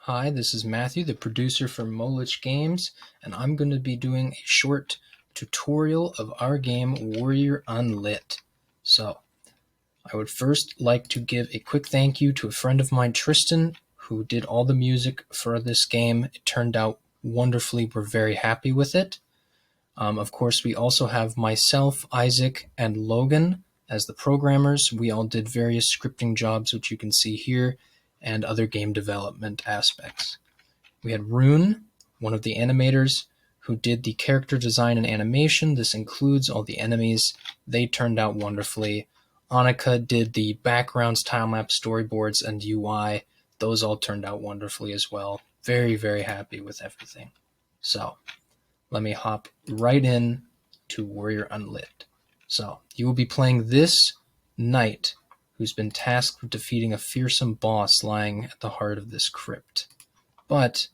Hi, this is Matthew, the producer for Molich Games, and I'm going to be doing a short tutorial of our game Warrior Unlit. So, I would first like to give a quick thank you to a friend of mine, Tristan, who did all the music for this game. It turned out wonderfully. We're very happy with it. Of course, we also have myself, Isaac, and Logan as the programmers. We all did various scripting jobs, which you can see here, and other game development aspects. We had Rune, one of the animators, who did the character design and animation. This includes all the enemies. They turned out wonderfully. Annika did the backgrounds, time-lapse storyboards, and UI. Those all turned out wonderfully as well. Very, very happy with everything. So, let me hop right in to Warrior Unlit. So, you will be playing this knight who's been tasked with defeating a fearsome boss lying at the heart of this crypt. But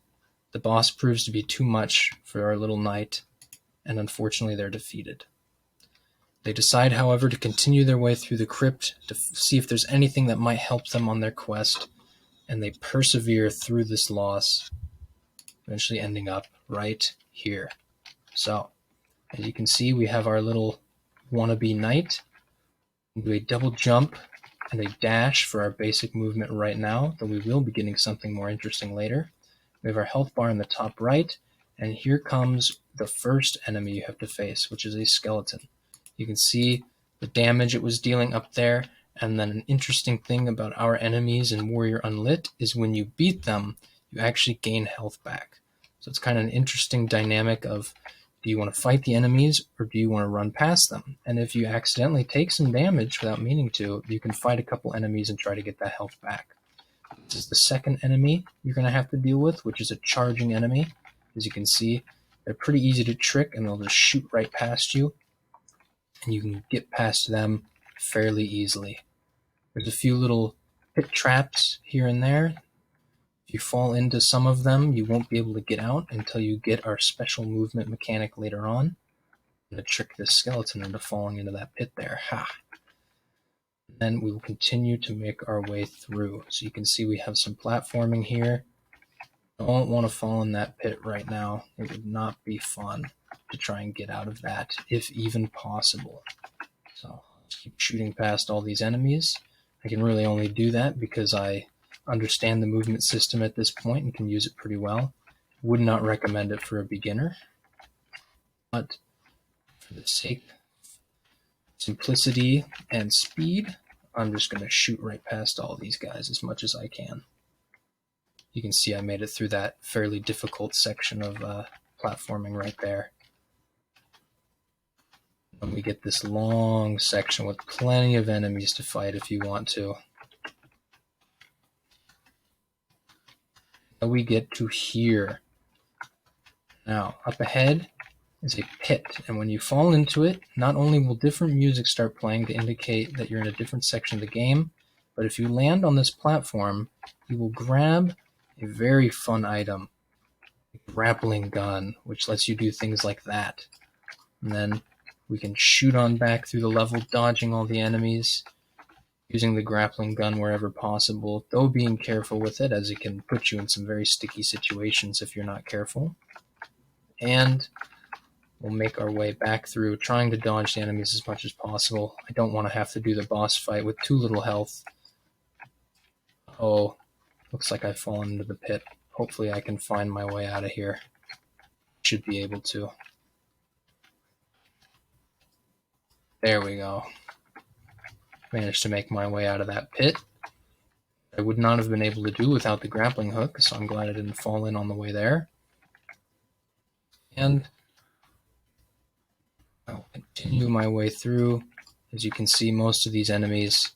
the boss proves to be too much for our little knight, and unfortunately they're defeated. They decide, however, to continue their way through the crypt to see if there's anything that might help them on their quest, and they persevere through this loss, eventually ending up right here. So, as you can see, we have our little wannabe knight. We do a double jump and a dash for our basic movement right now, though we will be getting something more interesting later. We have our health bar in the top right, and here comes the first enemy you have to face, which is a skeleton. You can see the damage it was dealing up there, and then an interesting thing about our enemies in Warrior Unlit is when you beat them, you actually gain health back. So it's kind of an interesting dynamic of, do you want to fight the enemies or do you want to run past them? And if you accidentally take some damage without meaning to, you can fight a couple enemies and try to get that health back. This is the second enemy you're going to have to deal with, which is a charging enemy. As you can see, they're pretty easy to trick and they'll just shoot right past you, and you can get past them fairly easily. There's a few little pit traps here and there. If you fall into some of them, you won't be able to get out until you get our special movement mechanic later on. I'm going to trick this skeleton into falling into that pit there. Ha! Then we will continue to make our way through. So you can see we have some platforming here. Don't want to fall in that pit right now. It would not be fun to try and get out of that, if even possible. So let's keep shooting past all these enemies. I can really only do that because I understand the movement system at this point and can use it pretty well. Would not recommend it for a beginner, but for the sake of simplicity and speed, I'm just going to shoot right past all these guys as much as I can. You can see I made it through that fairly difficult section of platforming right there. And we get this long section with plenty of enemies to fight if you want to. And we get to here. Now, up ahead is a pit, and when you fall into it, not only will different music start playing to indicate that you're in a different section of the game, but if you land on this platform, you will grab a very fun item, a grappling gun, which lets you do things like that. And then we can shoot on back through the level, dodging all the enemies, using the grappling gun wherever possible, though being careful with it, as it can put you in some very sticky situations if you're not careful. And we'll make our way back through, trying to dodge the enemies as much as possible. I don't want to have to do the boss fight with too little health. Oh, looks like I've fallen into the pit. Hopefully I can find my way out of here. Should be able to. There we go. Managed to make my way out of that pit. I would not have been able to do without the grappling hook, so I'm glad I didn't fall in on the way there. And I'll continue my way through. As you can see, most of these enemies,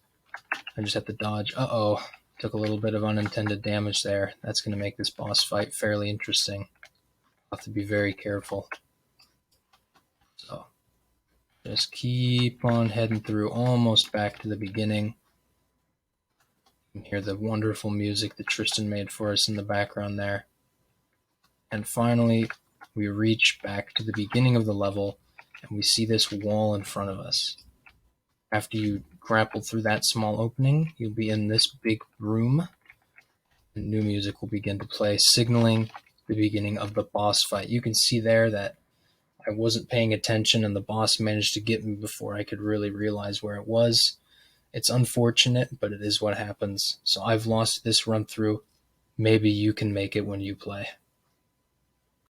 I just have to dodge. Uh-oh, took a little bit of unintended damage there. That's going to make this boss fight fairly interesting. I'll have to be very careful. So, just keep on heading through, almost back to the beginning. You can hear the wonderful music that Tristan made for us in the background there. And finally, we reach back to the beginning of the level, and we see this wall in front of us. After you grapple through that small opening, you'll be in this big room. New music will begin to play, signaling the beginning of the boss fight. You can see there that I wasn't paying attention and the boss managed to get me before I could really realize where it was. It's unfortunate, but it is what happens. So I've lost this run through. Maybe you can make it when you play.